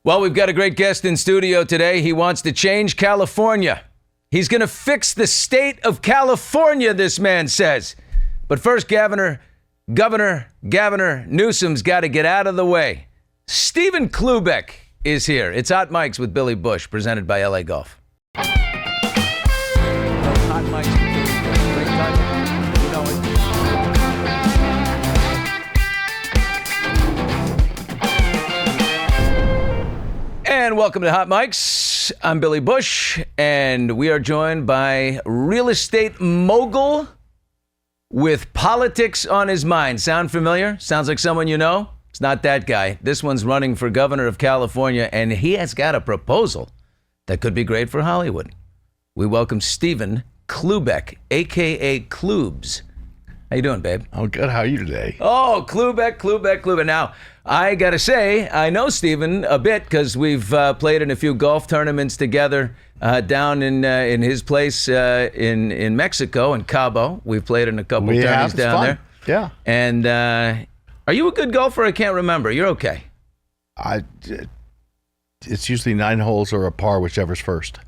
Well, we've got a great guest in studio today. He wants to change California. He's going to fix the state of California, this man says. But first, Governor Newsom's got to get out of the way. Stephen Cloobeck is here. It's Hot Mics with Billy Bush, presented by LA Golf. Hot Mics with Billy Bush. Great time. You know it. And welcome to Hot Mics. I'm Billy Bush, and we are joined by real estate mogul with politics on his mind. Sound familiar? Sounds like someone you know? It's not that guy. This one's running for governor of California, and he has got a proposal that could be great for Hollywood. We welcome Stephen Cloobeck, a.k.a. Cloobes. How you doing, babe? Oh, good. How are you today? Oh, Cloobeck. Now, I got to say, I know Stephen a bit because we've played in a few golf tournaments together down in his place in Mexico, in Cabo. We've played in a couple tournaments down there. Yeah. And are you a good golfer? I can't remember. You're okay. It's usually 9 holes or a par, whichever's first.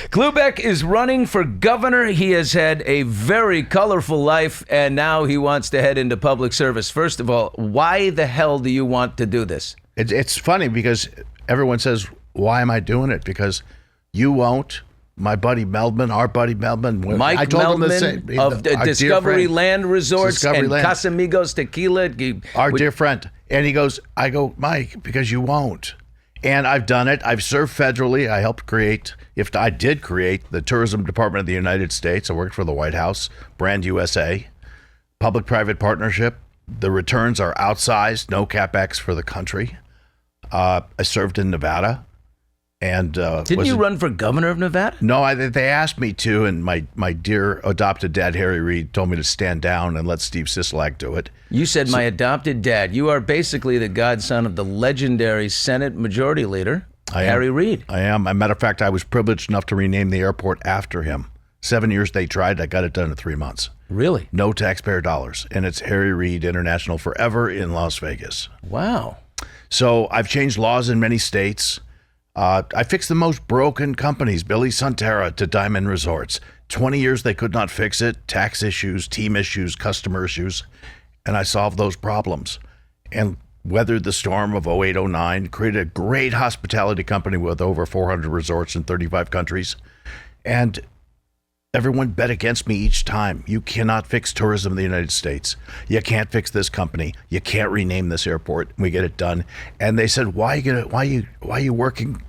Cloobeck is running for governor. He has had a very colorful life, and now he wants to head into public service. First of all, why the hell do you want to do this? It's funny because everyone says, why am I doing it? Because you won't. My buddy Meldman, our buddy Meldman. Mike Meldman of Discovery Land Resorts and Casamigos Tequila. Our dear friend. And he goes, I go, Mike, because you won't. And I've done it. I've served federally. I helped create, I did create the Tourism Department of the United States. I worked for the White House, Brand USA, public-private partnership. The returns are outsized, no CapEx for the country. I served in Nevada. And didn't you run for governor of Nevada? No, they asked me to, and my dear adopted dad, Harry Reid, told me to stand down and let Steve Sisolak do it. You said my adopted dad. You are basically the godson of the legendary Senate Majority Leader, Harry Reid. I am. As a matter of fact, I was privileged enough to rename the airport after him. 7 years they tried. I got it done in 3 months. Really? No taxpayer dollars. And it's Harry Reid International forever in Las Vegas. Wow. So I've changed laws in many states. I fixed the most broken companies, Billy Sunterra to Diamond Resorts. 20 years they could not fix it. Tax issues, team issues, customer issues. And I solved those problems and weathered the storm of 08, 09, created a great hospitality company with over 400 resorts in 35 countries. And everyone bet against me each time. You cannot fix tourism in the United States. You can't fix this company. You can't rename this airport. We get it done. And they said, why are you working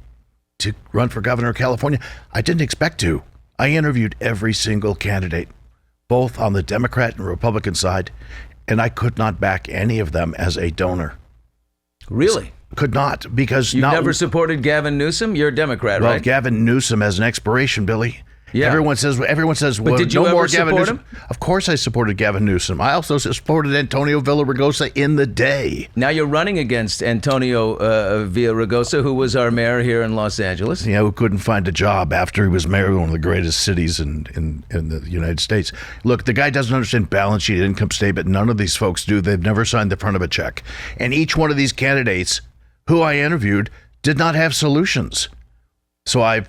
to run for governor of California? I didn't expect to. I interviewed every single candidate, both on the Democrat and Republican side, and I could not back any of them as a donor. Really? Could not, because you never supported Gavin Newsom? You're a Democrat, right? Well, Gavin Newsom has an expiration, Billy. Yeah. Everyone says, but did you no ever more Gavin support Newsom. him? Of course I supported Gavin Newsom. I also supported Antonio Villaraigosa in the day. Now you're running against Antonio Villaraigosa, who was our mayor here in Los Angeles. Yeah, who couldn't find a job after he was mayor of one of the greatest cities in the United States. Look, the guy doesn't understand balance sheet, income statement. None of these folks do. They've never signed the front of a check. And each one of these candidates who I interviewed did not have solutions. So I've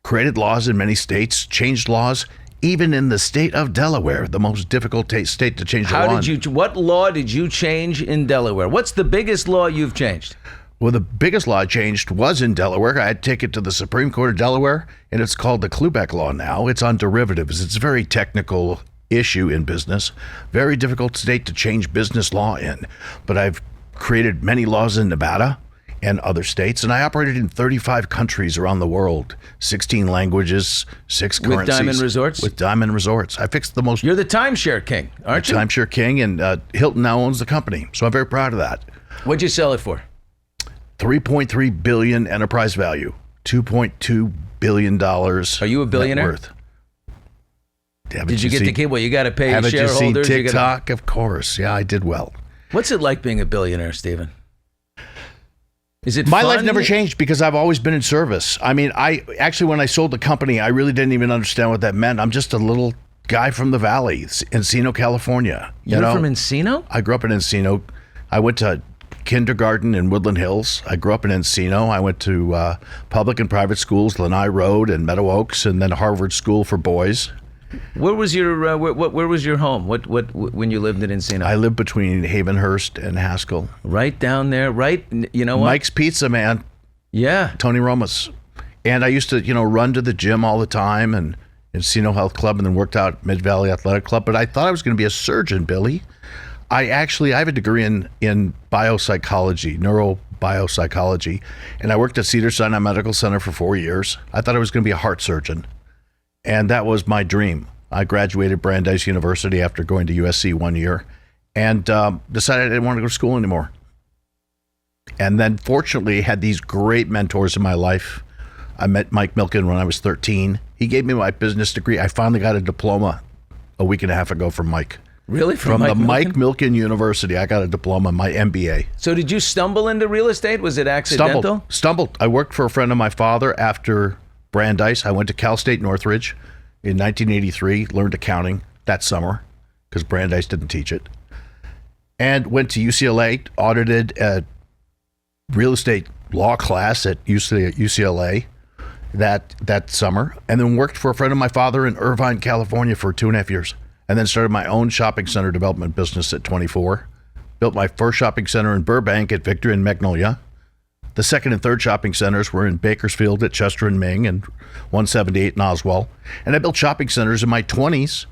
created laws in many states, changed laws, even in the state of Delaware, the most difficult state to change the law. What law did you change in Delaware? What's the biggest law you've changed? Well, the biggest law I changed was in Delaware. I had to take it to the Supreme Court of Delaware, and it's called the Cloobeck Law now. It's on derivatives. It's a very technical issue in business, very difficult state to change business law in. But I've created many laws in Nevada and other states, and I operated in 35 countries around the world, 16 languages, 6 currencies. With Diamond Resorts? With Diamond Resorts. I fixed the most... You're the timeshare king, aren't you? Timeshare king, and Hilton now owns the company, so I'm very proud of that. What'd you sell it for? $3.3 billion enterprise value, $2.2 billion. Are you a billionaire? Net worth. Did you get the key? Well, you got to pay haven't shareholders. Haven't you seen TikTok? Of course. Yeah, I did well. What's it like being a billionaire, Stephen? Is it My fun? life never changed because I've always been in service. I mean, when I sold the company, I really didn't even understand what that meant. I'm just a little guy from the valley, Encino, California. You're from Encino? I grew up in Encino. I went to kindergarten in Woodland Hills. I grew up in Encino. I went to public and private schools, Lanai Road and Meadow Oaks, and then Harvard School for Boys. Where was your where was your home? What when you lived in Encino? I lived between Havenhurst and Haskell. Right down there, right? You know what? Mike's Pizza, man. Yeah. Tony Roma's. And I used to, run to the gym all the time and Encino Health Club, and then worked out at Mid-Valley Athletic Club. But I thought I was going to be a surgeon, Billy. I have a degree in biopsychology, neurobiopsychology, and I worked at Cedars-Sinai Medical Center for 4 years. I thought I was going to be a heart surgeon, and that was my dream. I graduated Brandeis University after going to USC 1 year, and decided I didn't want to go to school anymore. And then fortunately had these great mentors in my life. I met Mike Milken when I was 13. He gave me my business degree. I finally got a diploma a week and a half ago from Mike. Really? From Mike the Milken? Mike Milken University, I got a diploma, my MBA. So did you stumble into real estate? Was it accidental? Stumbled. I worked for a friend of my father after Brandeis. I went to Cal State Northridge in 1983, learned accounting that summer because Brandeis didn't teach it, and went to UCLA, audited a real estate law class at UCLA that summer, and then worked for a friend of my father in Irvine, California for 2.5 years, and then started my own shopping center development business at 24. Built my first shopping center in Burbank at Victory and Magnolia. The second and third shopping centers were in Bakersfield at Chester and Ming and 178 in Oswell. And I built shopping centers in my 20s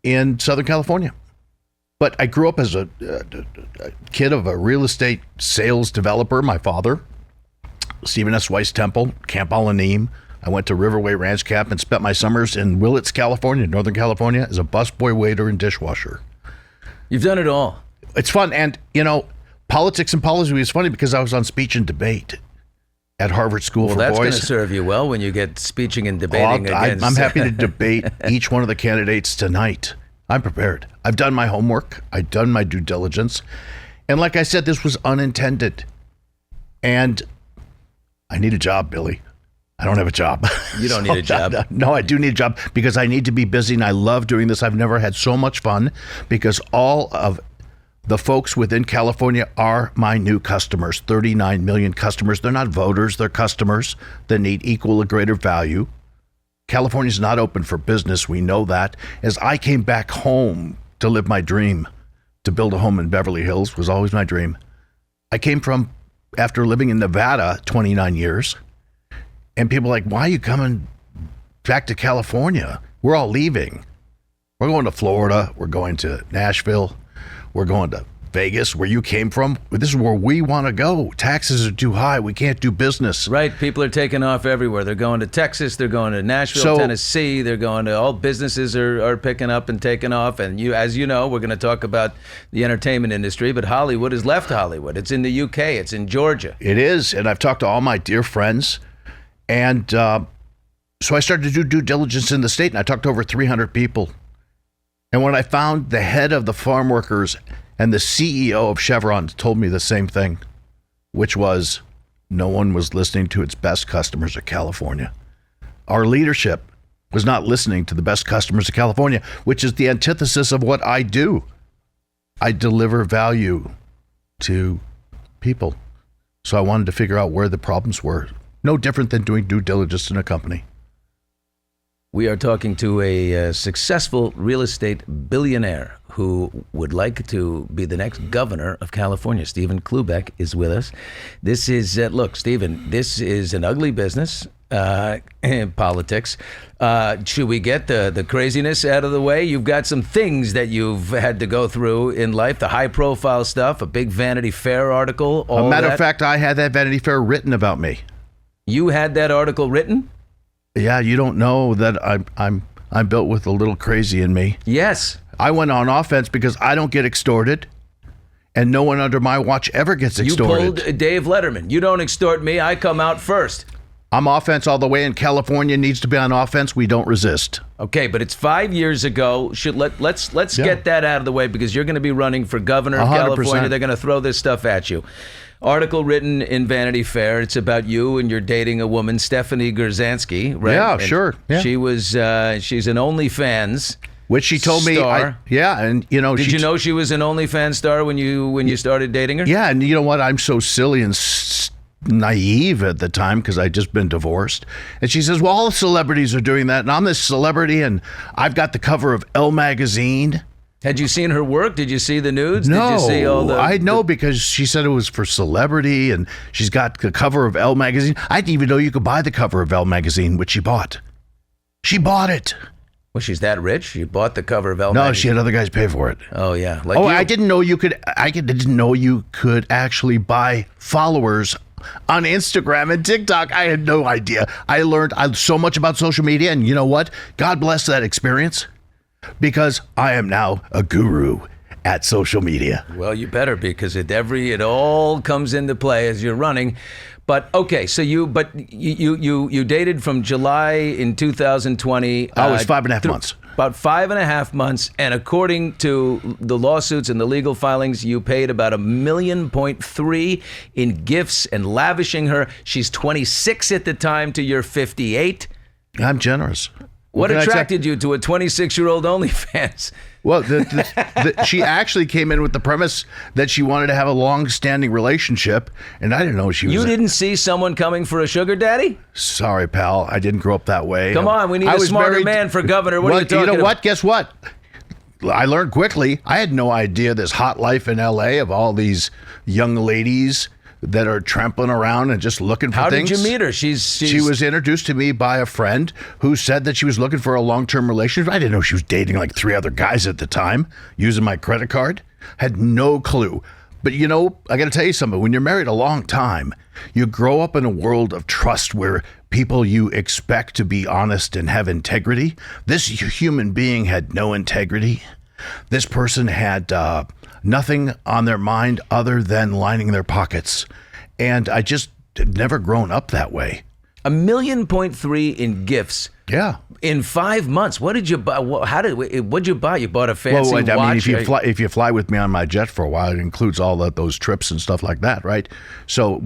in Southern California. But I grew up as a kid of a real estate sales developer. My father, Stephen S. Weiss Temple, Camp Alanim. I went to Riverway Ranch Camp and spent my summers in Willits, California, Northern California, as a busboy, waiter, and dishwasher. You've done it all. It's fun. And, politics and policy is funny because I was on speech and debate at Harvard School for Boys. Well, that's going to serve you well when you get speeching and debating against... I'm happy to debate each one of the candidates tonight. I'm prepared. I've done my homework. I've done my due diligence. And like I said, this was unintended. And I need a job, Billy. I don't have a job. You don't need a job. No, I do need a job because I need to be busy, and I love doing this. I've never had so much fun because all of the folks within California are my new customers, 39 million customers. They're not voters, they're customers that need equal or greater value. California's not open for business. We know that. As I came back home to live my dream, to build a home in Beverly Hills was always my dream. I came from, after living in Nevada 29 years, and people are like, why are you coming back to California? We're all leaving. We're going to Florida. We're going to Nashville. We're going to Vegas, where you came from. This is where we want to go. Taxes are too high. We can't do business. Right. People are taking off everywhere. They're going to Texas. They're going to Nashville, Tennessee. They're going to, all businesses are picking up and taking off. And as you know, we're going to talk about the entertainment industry, but Hollywood has left Hollywood. It's in the UK. It's in Georgia. It is. And I've talked to all my dear friends. And so I started to do due diligence in the state, and I talked to over 300 people. And when I found the head of the farm workers and the CEO of Chevron told me the same thing, which was no one was listening to its best customers of California. Our leadership was not listening to the best customers of California, which is the antithesis of what I do. I deliver value to people. So I wanted to figure out where the problems were. No different than doing due diligence in a company. We are talking to a successful real estate billionaire who would like to be the next governor of California. Stephen Cloobeck is with us. This is, look, Stephen, this is an ugly business in politics. Should we get the craziness out of the way? You've got some things that you've had to go through in life, the high-profile stuff, a big Vanity Fair article. As a matter of fact, I had that Vanity Fair written about me. You had that article written? Yeah, you don't know that I'm built with a little crazy in me. Yes. I went on offense because I don't get extorted, and no one under my watch ever gets extorted. You pulled Dave Letterman. You don't extort me. I come out first. I'm offense all the way, and California needs to be on offense. We don't resist. Okay, but it's 5 years ago. Let's get that out of the way because you're going to be running for governor of 100%. California. They're going to throw this stuff at you. Article written in Vanity Fair. It's about you and you're dating a woman, Stephanie Gerzansky, right? Yeah, and sure. Yeah. She's an OnlyFans which she told star. me. And you know, Did you know she was an OnlyFans star when you started dating her? Yeah, and you know what? I'm so silly and naive at the time because I'd just been divorced. And she says, well, all celebrities are doing that, and I'm this celebrity, and I've got the cover of Elle magazine. Had you seen her work? Did you see the nudes? No, Did you see all I know because she said it was for celebrity, and she's got the cover of Elle magazine. I didn't even know you could buy the cover of Elle magazine, which she bought. She bought it. Well, she's that rich. She bought the cover of Elle No, magazine. she had other guys pay for it. Oh yeah. Like I didn't know you could. I didn't know you could actually buy followers on Instagram and TikTok. I had no idea. I learned so much about social media, and you know what? God bless that experience, because I am now a guru at social media. Well, you better, because it all comes into play as you're running. But okay, so you dated from July in 2020. It was 5.5 months. About 5.5 months, and according to the lawsuits and the legal filings, you paid about $1.3 million in gifts and lavishing her. She's 26 at the time to your 58. I'm generous. What attracted you to a 26-year-old OnlyFans? Well, she actually came in with the premise that she wanted to have a long-standing relationship, and I didn't know she was. You didn't see someone coming for a sugar daddy? Sorry, pal. I didn't grow up that way. Come on, we need a smarter man for governor. What are you talking about? You know what? Guess what? I learned quickly. I had no idea this hot life in L.A. of all these young ladies that are trampling around and just looking for things. How did you meet her? She was introduced to me by a friend who said that she was looking for a long-term relationship. I didn't know she was dating like 3 other guys at the time, using my credit card. Had no clue. But you know, I got to tell you something. When you're married a long time, you grow up in a world of trust where people you expect to be honest and have integrity. This human being had no integrity. This person had nothing on their mind other than lining their pockets. And I just had never grown up that way. $1.3 million in gifts. Yeah. In 5 months. What did you buy? What'd you buy? You bought a fancy watch? I mean, if you fly with me on my jet for a while, it includes all those trips and stuff like that, right? So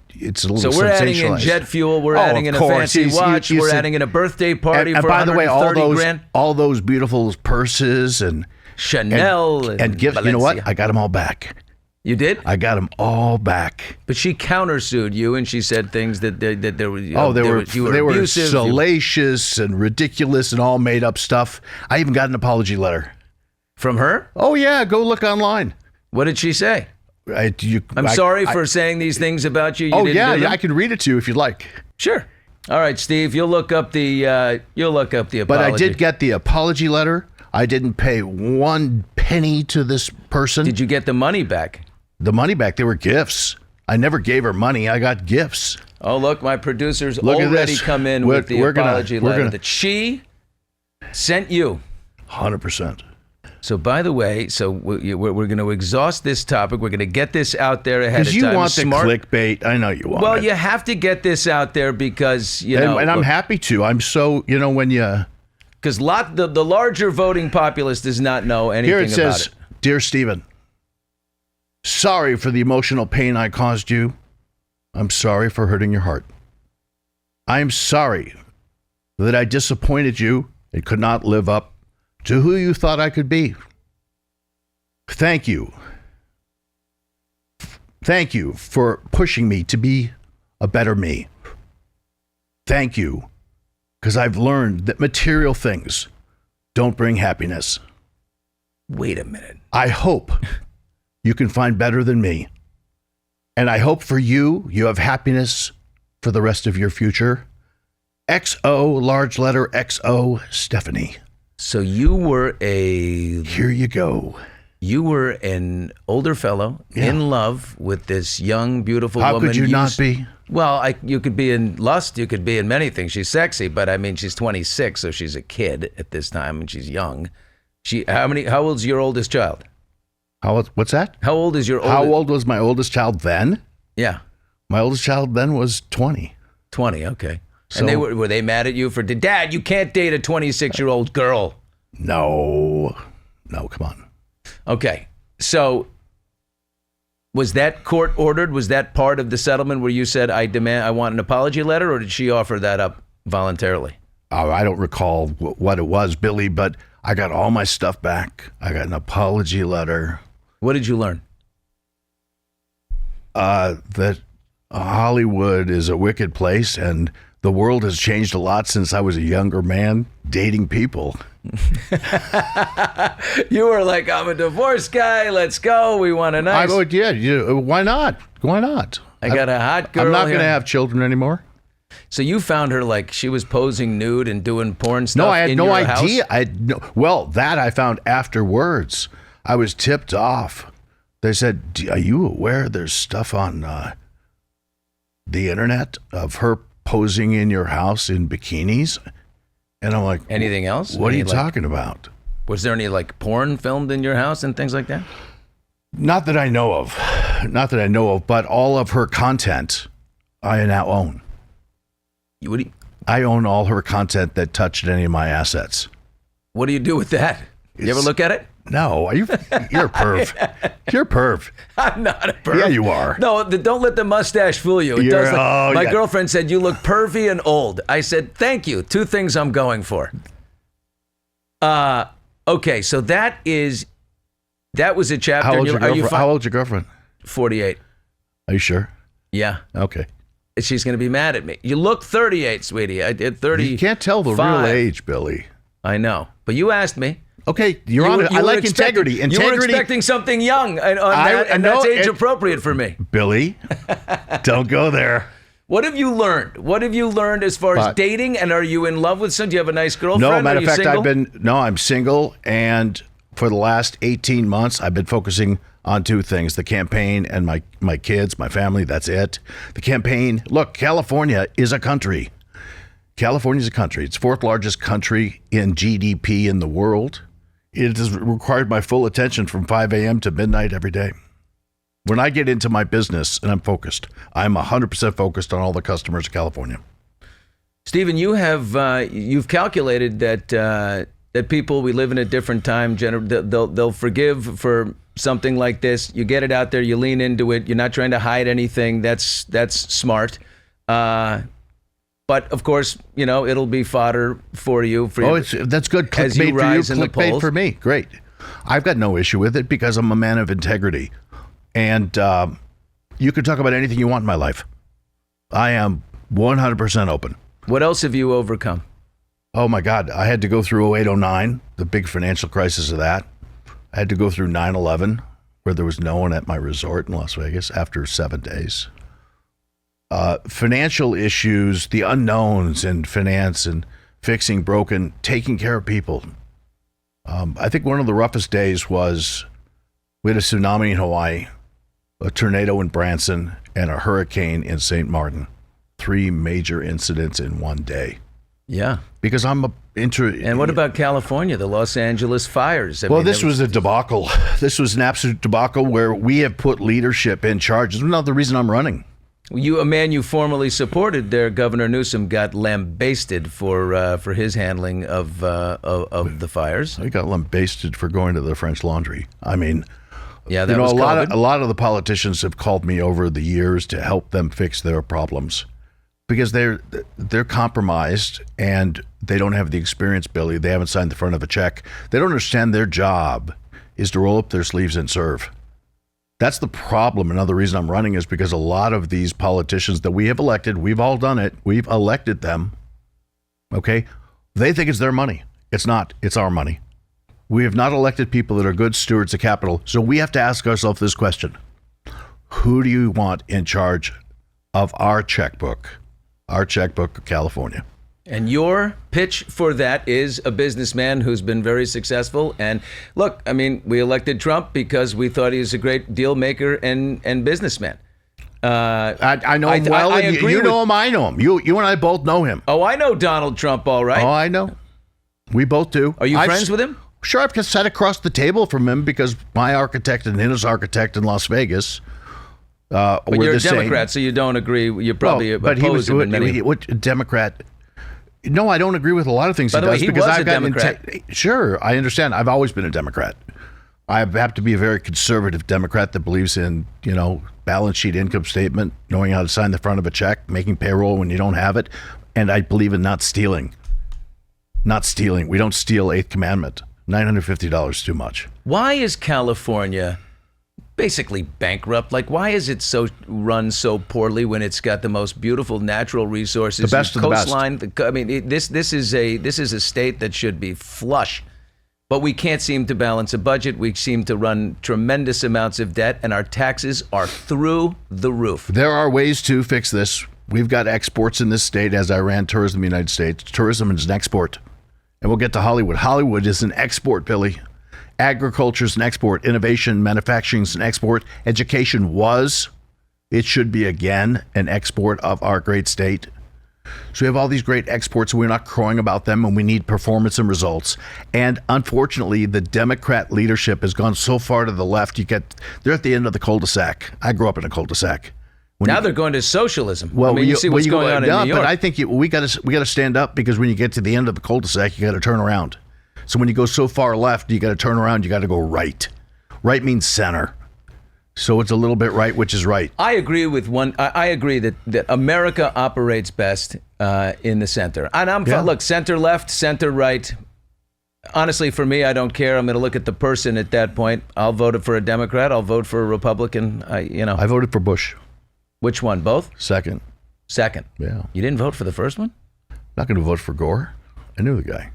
it's a little So we're adding in jet fuel. We're adding in a fancy watch. We're adding in a birthday party for by the way, $130,000. all those beautiful purses and Chanel and gifts. You know what? I got them all back. You did? I got them all back. But she countersued you, and she said things that there were. They were abusive, salacious and ridiculous and all made up stuff. I even got an apology letter from her. Oh yeah, go look online. What did she say? I'm sorry for saying these things about you. I can read it to you if you'd like. Sure. All right, Steve. You'll look up the apology. But I did get the apology letter. I didn't pay 1 penny to this person. Did you get the money back? The money back. They were gifts. I never gave her money. I got gifts. Oh, look, my producers already come in with the apology letter that she sent you. 100%. So, by the way, we're going to exhaust this topic. We're going to get this out there ahead of time. Because you want the clickbait. I know you want it. Well, you have to get this out there because, And I'm happy to. I'm so, when you... Because the larger voting populace does not know anything about it. Here it says, Dear Stephen, sorry for the emotional pain I caused you. I'm sorry for hurting your heart. I am sorry that I disappointed you and could not live up to who you thought I could be. Thank you. Thank you for pushing me to be a better me. Thank you. Because I've learned that material things don't bring happiness. Wait a minute. I hope you can find better than me. And I hope for you have happiness for the rest of your future. XO, large letter XO, Stephanie. So you were Here you go. You were an older fellow in love with this young, beautiful woman. How could you not be? Well, you could be in lust. You could be in many things. She's sexy, but I mean, she's 26, so she's a kid at this time, and she's young. How old's your oldest child? What's that? How old is your oldest? How old was my oldest child then? Yeah. My oldest child then was 20. 20, okay. So, and were they mad at you for, Dad, you can't date a 26-year-old girl? No, come on. Okay, so was that court ordered? Was that part of the settlement where you said, I want an apology letter, or did she offer that up voluntarily? I don't recall what it was, Billy, but I got all my stuff back. I got an apology letter. What did you learn? That Hollywood is a wicked place, and the world has changed a lot since I was a younger man dating people. You were like, I'm a divorced guy. Let's go. We want a nice. Why not? Why not? I got a hot girl. I'm not going to here. have children anymore. So you found her like she was posing nude and doing porn stuff. No, I had in no your idea. house? Well, that I found afterwards. I was tipped off. They said, "Are you aware there's stuff on the internet of her posing in your house in bikinis?" And I'm like, anything else? What are you like, talking about? Was there any like porn filmed in your house and things like that? Not that I know of. Not that I know of, but all of her content I now own. I own all her content that touched any of my assets. What do you do with that? You ever look at it? No, you're a perv. You're a perv. I'm not a perv. Yeah, you are. No, don't let the mustache fool you. It does. My girlfriend said you look pervy and old. I said thank you. Two things I'm going for. Okay, so that was a chapter. How old's your girlfriend? 48. Are you sure? Yeah. Okay. She's going to be mad at me. You look 38, sweetie. I did 30. You can't tell the real age, Billy. I know, but you asked me. Okay, you're on it. I like integrity. You were expecting something young, and that's age appropriate for me. Billy, don't go there. What have you learned? What have you learned as far as dating? And are you in love with someone? Do you have a nice girlfriend? No, matter of fact, single? I'm single, and for the last 18 months, I've been focusing on two things: the campaign and my kids, my family. That's it. The campaign. Look, California is a country. California is a country. It's fourth largest country in GDP in the world. It has required my full attention from 5 a.m. to midnight every day. When I get into my business and I'm focused, I'm 100% focused on all the customers of California. Stephen, you've calculated that people, we live in a different time. They'll forgive for something like this. You get it out there, you lean into it. You're not trying to hide anything. That's smart. But of course, it'll be fodder for you. That's good. As you rise in the polls. Clickbait for me. Great. I've got no issue with it because I'm a man of integrity. And you can talk about anything you want in my life. I am 100% open. What else have you overcome? Oh my God. I had to go through 0809, the big financial crisis of that. I had to go through 9/11, where there was no one at my resort in Las Vegas after 7 days. Financial issues, the unknowns in finance and fixing broken, taking care of people. I think one of the roughest days was we had a tsunami in Hawaii, a tornado in Branson, and a hurricane in St. Martin. 3 major incidents in one day. Yeah. Because I'm And what about California, the Los Angeles fires? This was a debacle. This was an absolute debacle where we have put leadership in charge. It's not the reason I'm running. A man you formerly supported there, Governor Newsom, got lambasted for his handling of the fires. He got lambasted for going to the French Laundry. I mean, yeah, that was a lot of the politicians have called me over the years to help them fix their problems because they're compromised and they don't have the experience, Billy. They haven't signed the front of a check. They don't understand their job is to roll up their sleeves and serve. That's the problem. Another reason I'm running is because a lot of these politicians that we have elected, we've all done it, we've elected them, okay? They think it's their money. It's not. It's our money. We have not elected people that are good stewards of capital, so we have to ask ourselves this question. Who do you want in charge of our checkbook of California? And your pitch for that is a businessman who's been very successful. And look, I mean, we elected Trump because we thought he was a great deal maker and businessman. I know him well. You know him, I know him. You and I both know him. Oh, I know Donald Trump all right. Oh, I know. We both do. Are you friends with him? Sure, I've sat across the table from him because my architect and his architect in Las Vegas but you're a Democrat, so you don't agree. You're probably opposed him in many... What Democrat... No, I don't agree with a lot of things he does. By the way, he was a Democrat. Sure, I understand. I've always been a Democrat. I have to be a very conservative Democrat that believes in, balance sheet income statement, knowing how to sign the front of a check, making payroll when you don't have it, and I believe in not stealing. Not stealing. We don't steal Eighth Commandment. $950 too much. Why is California basically bankrupt? Like, why is it so run so poorly when it's got the most beautiful natural resources, the best of the best. coastline? I mean, this is a state that should be flush, but we can't seem to balance a budget. We seem to run tremendous amounts of debt, and our taxes are through the roof. There are ways to fix this. We've got exports in this state, as I ran tourism in the United States. Tourism is an export. And we'll get to Hollywood. Hollywood is an export, Billy. Agriculture is an export. Innovation, manufacturing is an export. Education was, it should be again, an export of our great state. So we have all these great exports, and we're not crowing about them, and we need performance and results. And unfortunately, the Democrat leadership has gone so far to the left, they're at the end of the cul-de-sac. I grew up in a cul-de-sac. Now they're going to socialism. Well, I mean, you see what's going on in New York. But I think we got to stand up, because when you get to the end of the cul-de-sac, you got to turn around. So when you go so far left, you got to turn around. You got to go right. Right means center. So it's a little bit right, which is right. I agree with one. I agree that America operates best in the center. And look, center left, center right. Honestly, for me, I don't care. I'm going to look at the person at that point. I'll vote for a Democrat. I'll vote for a Republican. I voted for Bush. Which one? Both? Second. Yeah. You didn't vote for the first one? Not going to vote for Gore. I knew the guy.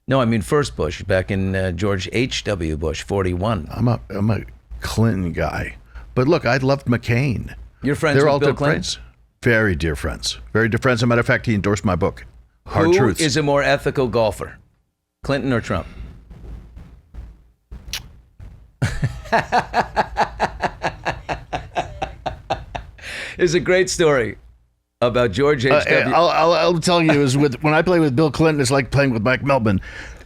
No, I mean first Bush, back in George H.W. Bush, 41. I'm a Clinton guy. But look, I loved McCain. You're friends with Bill Clinton? Friends. Very dear friends. Very dear friends. As a matter of fact, he endorsed my book, Hard Truths. Who is a more ethical golfer, Clinton or Trump? There's a great story about George H.W. I'll tell you, when I play with Bill Clinton, it's like playing with Mike Melvin.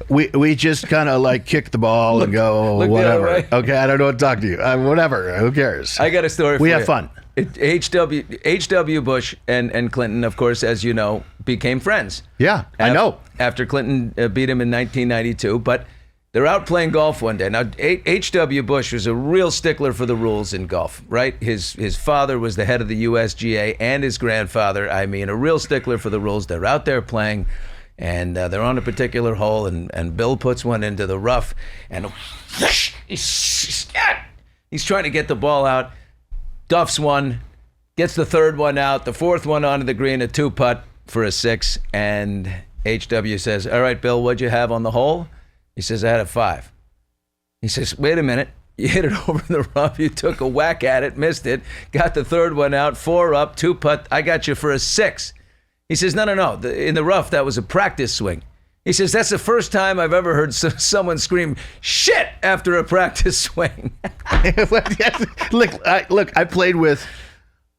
We just kind of like kick the ball and go, whatever. Okay, I don't know what to talk to you. Whatever. Who cares? I got a story for you. We have fun. H.W. Bush and Clinton, of course, as you know, became friends. Yeah, I know. After Clinton beat him in 1992, but they're out playing golf one day. Now, H.W. Bush was a real stickler for the rules in golf, right? His father was the head of the USGA, and his grandfather, a real stickler for the rules. They're out there playing, and they're on a particular hole, and Bill puts one into the rough, and he's trying to get the ball out, duffs one, gets the third one out, the fourth one onto the green, a 2-putt for a 6, and H.W. says, all right, Bill, what'd you have on the hole? He says, I had a 5. He says, wait a minute. You hit it over the rough. You took a whack at it, missed it, got the third one out, 4 up, 2-putt. I got you for a 6. He says, no. In the rough, that was a practice swing. He says, that's the first time I've ever heard someone scream, shit, after a practice swing. Look, I played with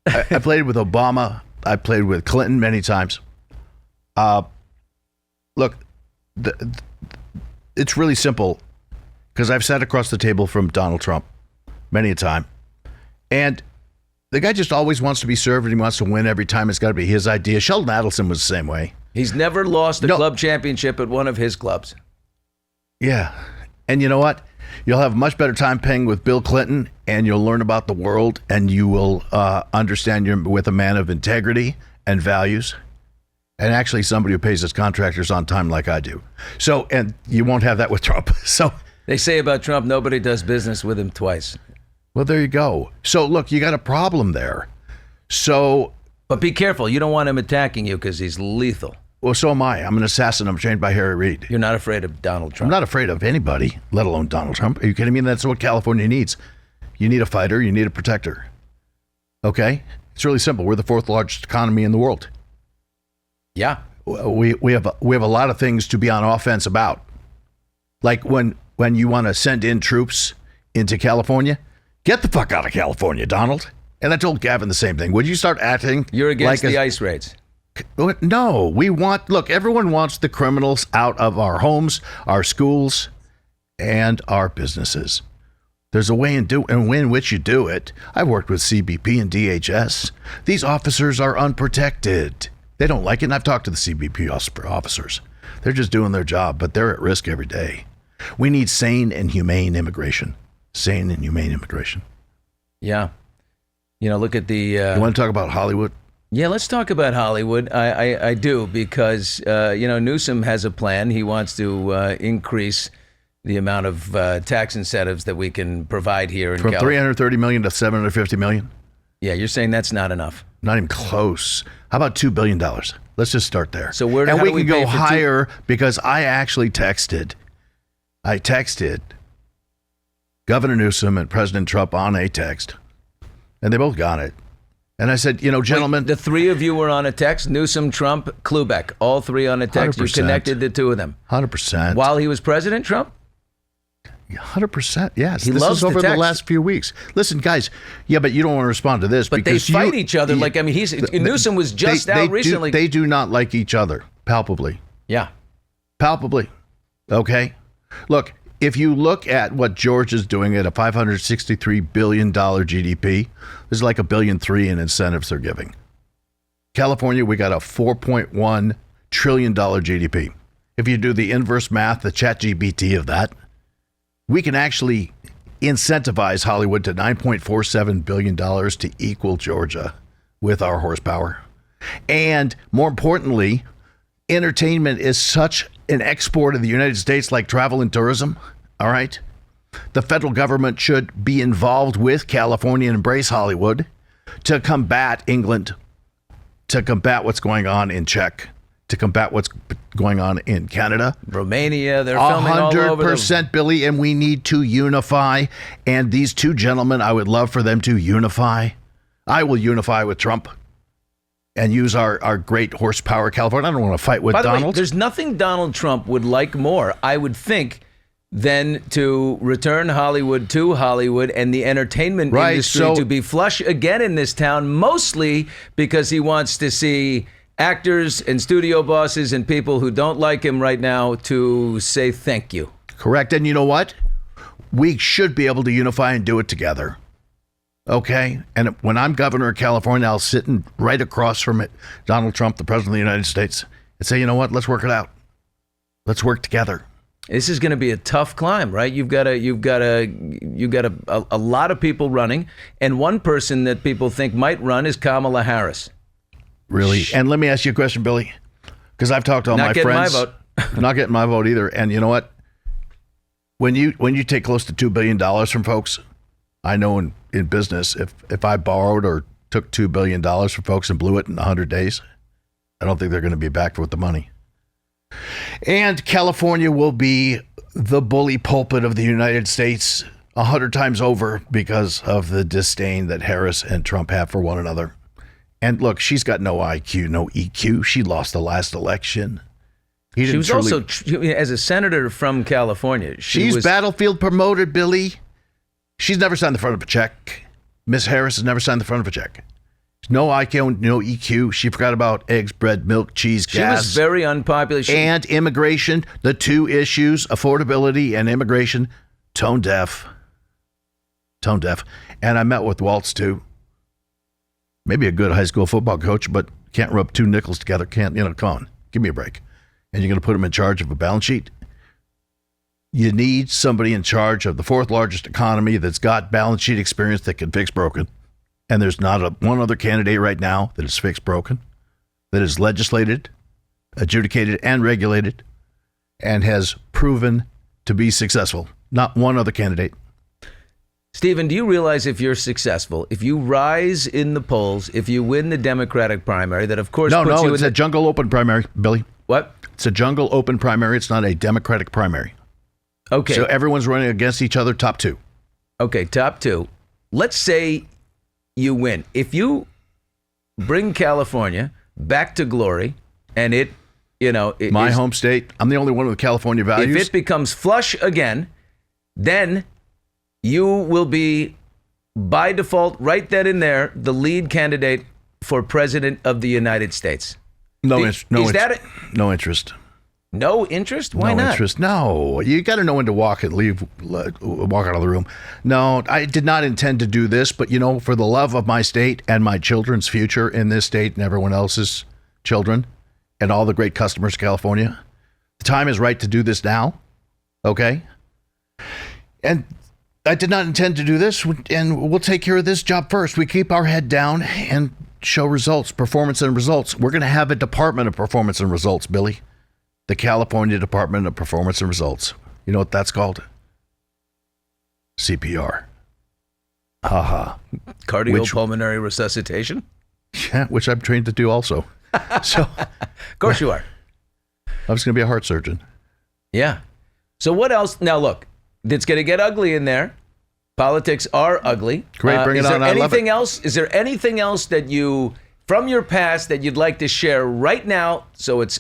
Obama. I played with Clinton many times. Look, it's really simple, because I've sat across the table from Donald Trump many a time, and the guy just always wants to be served, and he wants to win every time. It's got to be his idea. Sheldon Adelson was the same way. He's never lost a club championship at one of his clubs. Yeah, and you know what? You'll have a much better time playing with Bill Clinton, and you'll learn about the world, and you will understand you're with a man of integrity and values. And actually somebody who pays his contractors on time like I do. So, and you won't have that with Trump. So they say about Trump, nobody does business with him twice. Well, there you go. So look, you got a problem there. But be careful. You don't want him attacking you, because he's lethal. Well, so am I. I'm an assassin. I'm trained by Harry Reid. You're not afraid of Donald Trump? I'm not afraid of anybody, let alone Donald Trump. Are you kidding me? That's what California needs. You need a fighter. You need a protector. Okay? It's really simple. We're the 4th largest economy in the world. Yeah, we have a lot of things to be on offense about. Like when you want to send in troops into California, get the fuck out of California, Donald. And I told Gavin the same thing. Would you start acting? You're against the ICE raids. No, everyone wants the criminals out of our homes, our schools, and our businesses. There's a way in which you do it. I've worked with CBP and DHS. These officers are unprotected. They don't like it, and I've talked to the CBP officers. They're just doing their job, but they're at risk every day. We need sane and humane immigration. Sane and humane immigration. Yeah. Look at the... You want to talk about Hollywood? Yeah, let's talk about Hollywood. I do, because, Newsom has a plan. He wants to increase the amount of tax incentives that we can provide here in From California. $330 million to $750 million? Yeah, you're saying that's not enough. Not even close. How about $2 billion? Let's just start there. So and how we do can pay go for higher because I actually texted Governor Newsom and President Trump on a text, and they both got it. And I said, gentlemen. Wait, the three of you were on a text, Newsom, Trump, Cloobeck, all three on a text. 100%. You connected the two of them. 100%. While he was president, Trump? 100%. Yes. He this loves is over to the text. last few weeks. Listen, guys. Yeah, but you don't want to respond to this But they because fight each other. Newsom was just out recently. They do not like each other, palpably. Yeah. Palpably. Okay? Look, if you look at what George is doing at a $563 billion GDP, there's like $1.3 billion in incentives they're giving. California, we got a $4.1 trillion GDP. If you do the inverse math, the ChatGPT of that, we can actually incentivize Hollywood to $9.47 billion to equal Georgia with our horsepower. And more importantly, entertainment is such an export of the United States like travel and tourism. All right. The federal government should be involved with California and embrace Hollywood to combat England, to combat what's going on in Czech, to combat what's going on in Canada. Romania, they're filming all over. 100%, Billy, and we need to unify. And these two gentlemen, I would love for them to unify. I will unify with Trump and use our great horsepower, California. I don't want to fight with By the way, Donald. there's nothing Donald Trump would like more, I would think, than to return Hollywood to Hollywood and the entertainment industry to be flush again in this town, mostly because he wants to see actors and studio bosses and people who don't like him right now to say thank you. Correct. And you know what? We should be able to unify and do it together. Okay? And when I'm governor of California, I'll sit right across from it, Donald Trump, the president of the United States, and say, you know what? Let's work it out. Let's work together. This is going to be a tough climb, right? You've got a lot of people running, and one person that people think might run is Kamala Harris. Really? And let me ask you a question, Billy, because I've talked to all my friends. Not getting my vote. Not getting my vote either. And you know what? When you take close to $2 billion from folks, I know in business, if I borrowed or took $2 billion from folks and blew it in 100 days, I don't think they're going to be back with the money. And California will be the bully pulpit of the United States 100 times over because of the disdain that Harris and Trump have for one another. And look, she's got no IQ, no EQ. She lost the last election. She was also, as a senator from California, she's battlefield promoted, Billy. She's never signed the front of a check. Miss Harris has never signed the front of a check. No IQ, no EQ. She forgot about eggs, bread, milk, cheese, gas. She was very unpopular. And immigration, the two issues, affordability and immigration, tone deaf. Tone deaf. And I met with Waltz, too. Maybe a good high school football coach, but can't rub two nickels together. Come on, give me a break. And you're going to put him in charge of a balance sheet? You need somebody in charge of the fourth largest economy that's got balance sheet experience that can fix broken. And there's not one other candidate right now that is fixed broken, that is legislated, adjudicated, and regulated, and has proven to be successful. Not one other candidate. Stephen, do you realize if you're successful, if you rise in the polls, if you win the Democratic primary, that of course puts you it's a jungle open primary, Billy. What? It's a jungle open primary. It's not a Democratic primary. Okay. So everyone's running against each other, top two. Okay, top two. Let's say you win. If you bring California back to glory and my home state, I'm the only one with California values. If it becomes flush again, then you will be, by default, right then and there, the lead candidate for president of the United States. No interest. No interest. No interest? Why not? No interest. No. You got to know when to walk out of the room. No, I did not intend to do this, but for the love of my state and my children's future in this state and everyone else's children and all the great customers of California, the time is right to do this now. Okay? And I did not intend to do this, and we'll take care of this job first. We keep our head down and show results, performance and results. We're going to have a Department of Performance and Results, Billy. The California Department of Performance and Results. You know what that's called? CPR. Haha. Cardiopulmonary resuscitation? Yeah, which I'm trained to do also. So, of course you are. I was going to be a heart surgeon. Yeah. So what else? Now look, it's going to get ugly in there. Politics are ugly. Great, bring it on. I love it. Is there anything else that you, from your past, that you'd like to share right now so it's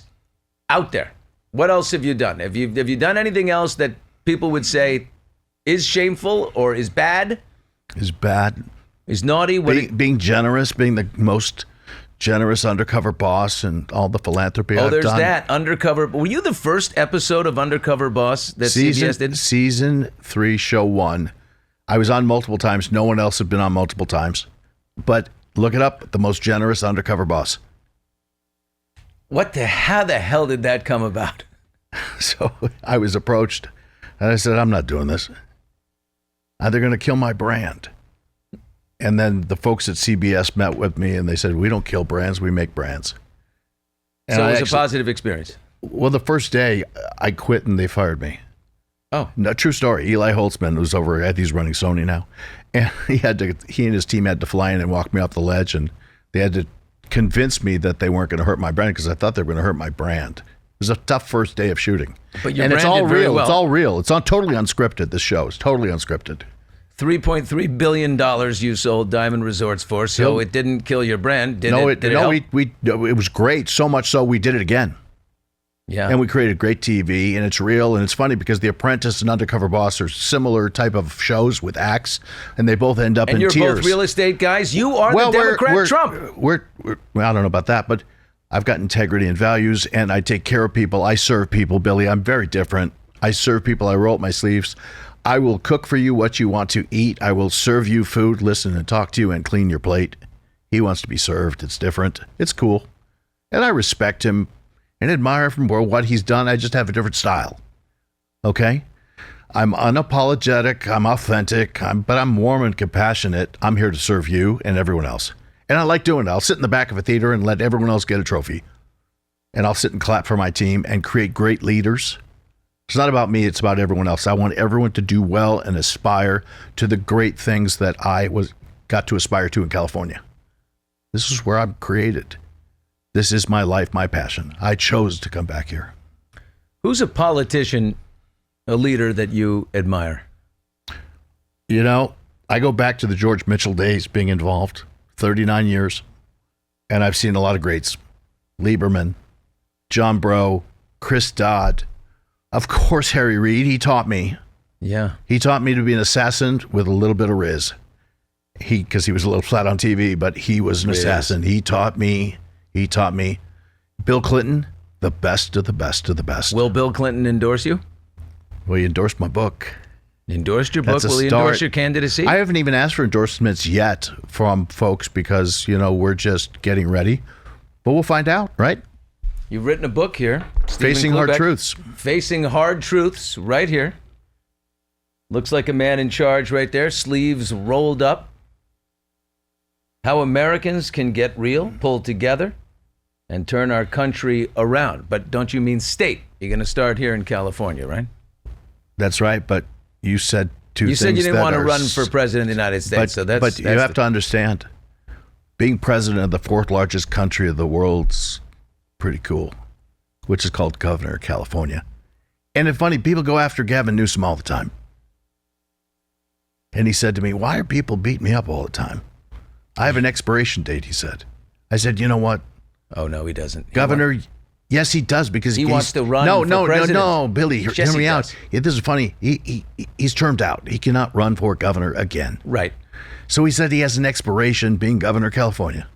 out there? What else have you done? Have you done anything else that people would say is shameful or is bad? Is bad. Is naughty? Being generous, being the most generous undercover boss and all the philanthropy I've done. Oh, there's that. Undercover. Were you the first episode of Undercover Boss that CBS did? Season 3, show 1. I was on multiple times. No one else had been on multiple times. But look it up. The most generous undercover boss. How the hell did that come about? So I was approached and I said, I'm not doing this. They're going to kill my brand. And then the folks at CBS met with me and they said, we don't kill brands, we make brands. And so it was a positive experience. Well, the first day I quit and they fired me. Oh. No, true story. Eli Holtzman was over at, he's running Sony now. And he and his team had to fly in and walk me off the ledge, and they had to convince me that they weren't going to hurt my brand because I thought they were going to hurt my brand. It was a tough first day of shooting. But your and brand it's all did very real. well. It's all real. It's totally unscripted, this show. It's totally unscripted. $3.3 billion you sold Diamond Resorts for, so it didn't kill your brand, did it? Did it help? It was great. So much so we did it again. Yeah. And we created great TV, and it's real, and it's funny because The Apprentice and Undercover Boss are similar type of shows with acts, and they both end up in tears. And you're both real estate guys. You are the Democrat Trump. Well, I don't know about that, but I've got integrity and values, and I take care of people. I serve people, Billy. I'm very different. I serve people. I roll up my sleeves. I will cook for you what you want to eat. I will serve you food, listen and talk to you, and clean your plate. He wants to be served. It's different. It's cool. And I respect him and admire him for what he's done. I just have a different style. Okay? I'm unapologetic. I'm authentic. But I'm warm and compassionate. I'm here to serve you and everyone else. And I like doing it. I'll sit in the back of a theater and let everyone else get a trophy. And I'll sit and clap for my team and create great leaders. It's not about me. It's about everyone else. I want everyone to do well and aspire to the great things that I got to aspire to in California. This is where I'm created. This is my life, my passion. I chose to come back here. Who's a politician, a leader that you admire? You know, I go back to the George Mitchell days being involved, 39 years, and I've seen a lot of greats. Lieberman, John Breaux, Chris Dodd, of course, Harry Reid. He taught me. Yeah. He taught me to be an assassin with a little bit of riz. Because he was a little flat on TV, but he was an assassin. He taught me. Bill Clinton, the best of the best of the best. Will Bill Clinton endorse you? Well, he endorsed my book. Endorsed your book? Will he endorse your candidacy? I haven't even asked for endorsements yet from folks because, we're just getting ready. But we'll find out, right? You've written a book here. Stephen Facing Hard Cloobeck, Truths. Facing Hard Truths, right here. Looks like a man in charge right there, sleeves rolled up. How Americans can get real, pull together, and turn our country around. But don't you mean state? You're going to start here in California, right? That's right, but you said two things. You said you didn't want to run for president of the United States, but you have to understand, being president of the fourth largest country of the world's pretty cool, which is called governor of California. And it's funny, people go after Gavin Newsom all the time. And he said to me, why are people beating me up all the time? I have an expiration date, he said. I said, you know what? Oh, no, he doesn't. Governor, yes, he does, because he wants to run for president. No, Billy, hear me out. Yeah, this is funny. He's termed out. He cannot run for governor again. Right. So he said he has an expiration being governor of California.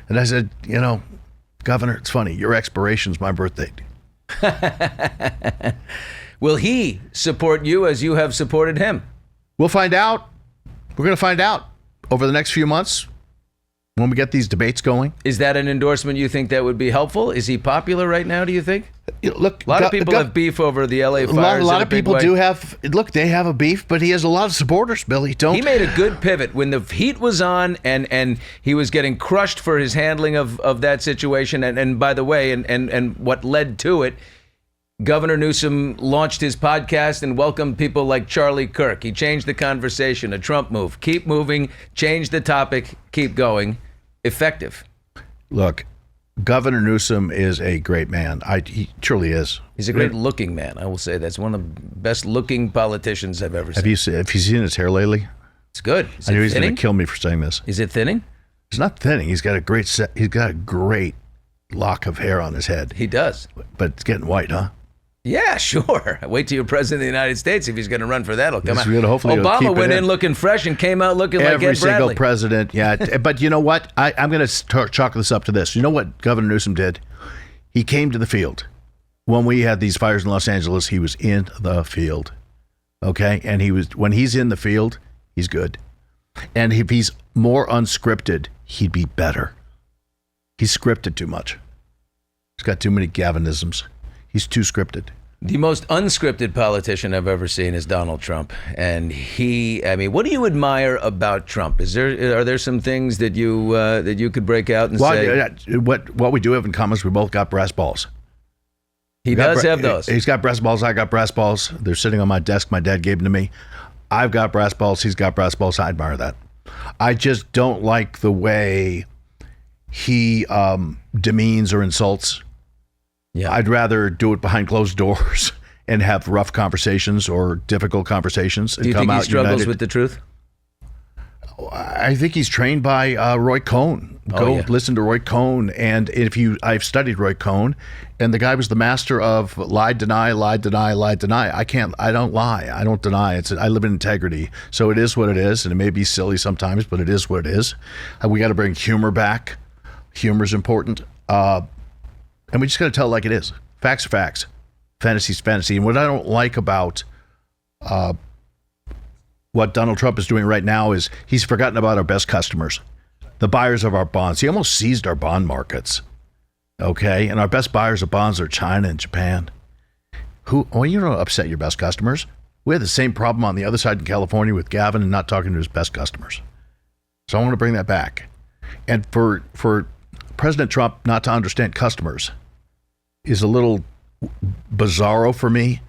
And I said, Governor, it's funny. Your expiration's my birth date. Will he support you as you have supported him? We'll find out. We're going to find out over the next few months when we get these debates going. Is that an endorsement you think that would be helpful? Is he popular right now, do you think? Look, a lot of people have beef over the LA fires. A lot of people do have. Look, they have a beef, but he has a lot of supporters, Billy. He made a good pivot when the heat was on and he was getting crushed for his handling of that situation. And by the way, and what led to it, Governor Newsom launched his podcast and welcomed people like Charlie Kirk. He changed the conversation, a Trump move. Keep moving, change the topic, keep going. Effective. Look, Governor Newsom is a great man. He truly is. He's a great looking man, I will say. That's one of the best looking politicians I've ever seen. Have you seen his hair lately? It's good. I knew he's going to kill me for saying this. Is it thinning? It's not thinning. He's got a great lock of hair on his head. He does. But it's getting white, huh? Yeah, sure. Wait till you're president of the United States. If he's going to run for that, it'll come out. Obama went in looking fresh and came out looking like Ed Bradley. Every single president, yeah. But you know what? I'm going to chalk this up to this. You know what Governor Newsom did? He came to the field. When we had these fires in Los Angeles, he was in the field. Okay? And when he's in the field, he's good. And if he's more unscripted, he'd be better. He's scripted too much. He's got too many Gavinisms. He's too scripted. The most unscripted politician I've ever seen is Donald Trump. And what do you admire about Trump? Are there some things that you could break out and say? What we do have in common is we both got brass balls. He does have those. He's got brass balls. I got brass balls. They're sitting on my desk. My dad gave them to me. I've got brass balls. He's got brass balls. I admire that. I just don't like the way he demeans or insults. Yeah. I'd rather do it behind closed doors and have rough conversations or difficult conversations. Do you think he struggles with the truth? I think he's trained by Roy Cohn. Listen to Roy Cohn. And I've studied Roy Cohn, and the guy was the master of lie, deny, lie, deny, lie, deny. I don't lie. I don't deny. I live in integrity. So it is what it is. And it may be silly sometimes, but it is what it is. We got to bring humor back. Humor's important. And we just got to tell it like it is. Facts are facts. Fantasy's fantasy. And what I don't like about what Donald Trump is doing right now is he's forgotten about our best customers, the buyers of our bonds. He almost seized our bond markets. Okay? And our best buyers of bonds are China and Japan. You don't upset your best customers. We had the same problem on the other side in California with Gavin and not talking to his best customers. So I want to bring that back. And for President Trump not to understand customers is a little bizarro for me,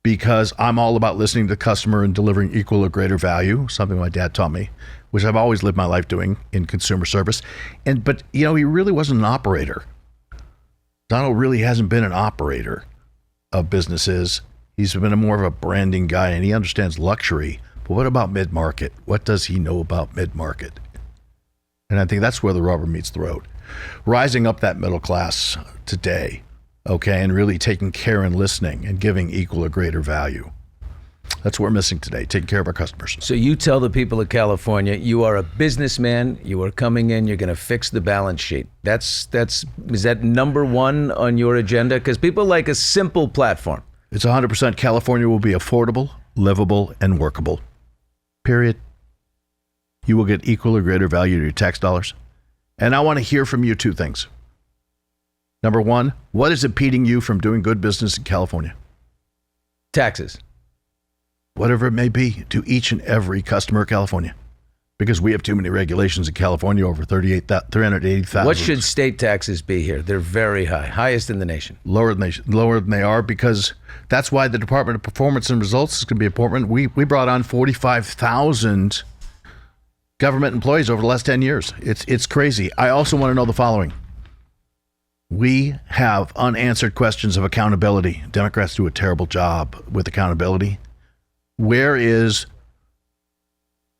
because I'm all about listening to the customer and delivering equal or greater value, something my dad taught me, which I've always lived my life doing in consumer service. But he really wasn't an operator. Donald really hasn't been an operator of businesses. He's been more of a branding guy, and he understands luxury. But what about mid-market? What does he know about mid-market? And I think that's where the rubber meets the road. Rising up that middle class today, okay, and really taking care and listening and giving equal or greater value. That's what we're missing today, taking care of our customers. So you tell the people of California, you are a businessman, you are coming in, you're going to fix the balance sheet. Is that number one on your agenda? Because people like a simple platform. It's 100% California will be affordable, livable, and workable. Period. You will get equal or greater value to your tax dollars. And I want to hear from you two things. Number one, what is impeding you from doing good business in California? Taxes. Whatever it may be, to each and every customer of California. Because we have too many regulations in California, over 380,000. What should state taxes be here? They're very high, highest in the nation. Lower than they are, because that's why the Department of Performance and Results is going to be important. We brought on 45,000 government employees over the last 10 years. It's crazy. I also want to know the following. We have unanswered questions of accountability. Democrats do a terrible job with accountability. Where is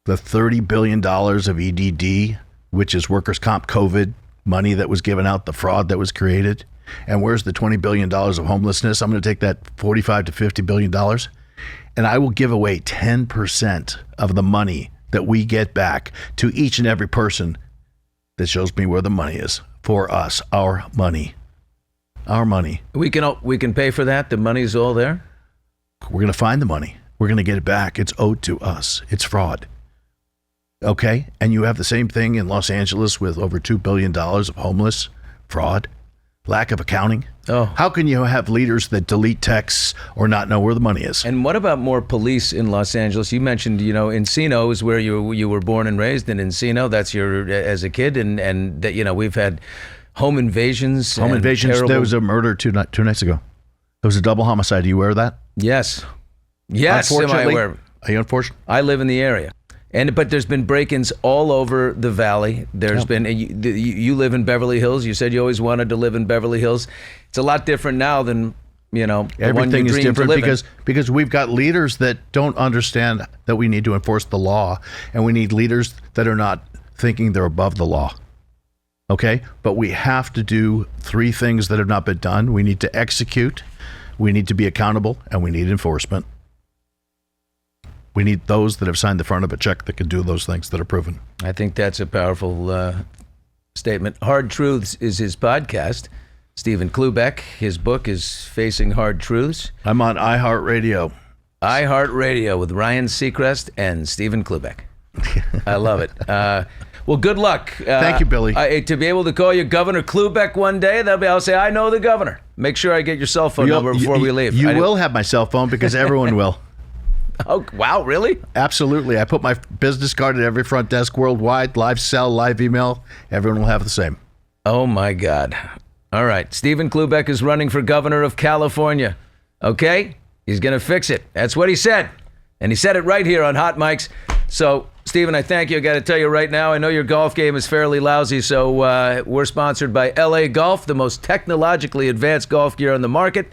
the $30 billion of EDD, which is workers' comp COVID money that was given out, the fraud that was created? And where's the $20 billion of homelessness? I'm going to take that $45 to $50 billion, and I will give away 10% of the money that we get back to each and every person that shows me where the money is for us. Our money. We can pay for that. The money's all there. We're going to find the money. We're going to get it back. It's owed to us. It's fraud. Okay? And you have the same thing in Los Angeles with over $2 billion of homeless, fraud, lack of accounting. Oh. How can you have leaders that delete texts or not know where the money is? And what about more police in Los Angeles? You mentioned, Encino is where you were born and raised in Encino. That's as a kid. And that, we've had home invasions. There was a murder two nights ago. It was a double homicide. Do you aware of that? Yes. Yes, am I Unfortunately, aware. are you unfortunate? I live in the area. But there's been break-ins all over the valley. There's been, you live in Beverly Hills. You said you always wanted to live in Beverly Hills. It's a lot different now than, Everything is different because we've got leaders that don't understand that we need to enforce the law, and we need leaders that are not thinking they're above the law. Okay? But we have to do 3 things that have not been done. We need to execute, we need to be accountable, and we need enforcement. We need those that have signed the front of a check that can do those things that are proven. I think that's a powerful statement. Hard Truths is his podcast. Stephen Cloobeck, his book is Facing Hard Truths. I'm on iHeartRadio. iHeartRadio with Ryan Seacrest and Stephen Cloobeck. I love it. Well, good luck. Thank you, Billy. To be able to call you Governor Cloobeck one day, I'll say, I know the governor. Make sure I get your cell phone number before we leave. You will have my cell phone because everyone will. Oh, wow, really? Absolutely. I put my business card at every front desk worldwide, live cell, live email. Everyone will have the same. Oh, my God. All right. Stephen Cloobeck is running for governor of California. Okay? He's going to fix it. That's what he said. And he said it right here on Hot Mics. So, Stephen, I thank you. I got to tell you right now, I know your golf game is fairly lousy, so we're sponsored by LA Golf, the most technologically advanced golf gear on the market.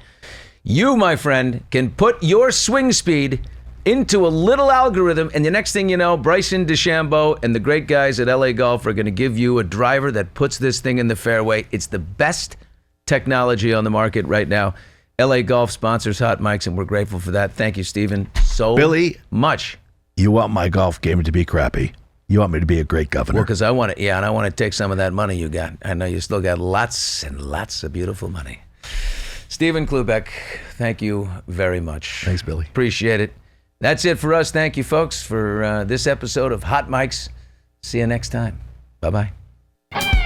You, my friend, can put your swing speed into a little algorithm, and the next thing you know, Bryson DeChambeau and the great guys at LA Golf are going to give you a driver that puts this thing in the fairway. It's the best technology on the market right now. LA Golf sponsors Hot Mics, and we're grateful for that. Thank you, Stephen, so Billy, much. You want my golf game to be crappy. You want me to be a great governor. Well, because I want to, and I want to take some of that money you got. I know you still got lots and lots of beautiful money. Stephen Cloobeck, thank you very much. Thanks, Billy. Appreciate it. That's it for us. Thank you, folks, for this episode of Hot Mics. See you next time. Bye-bye.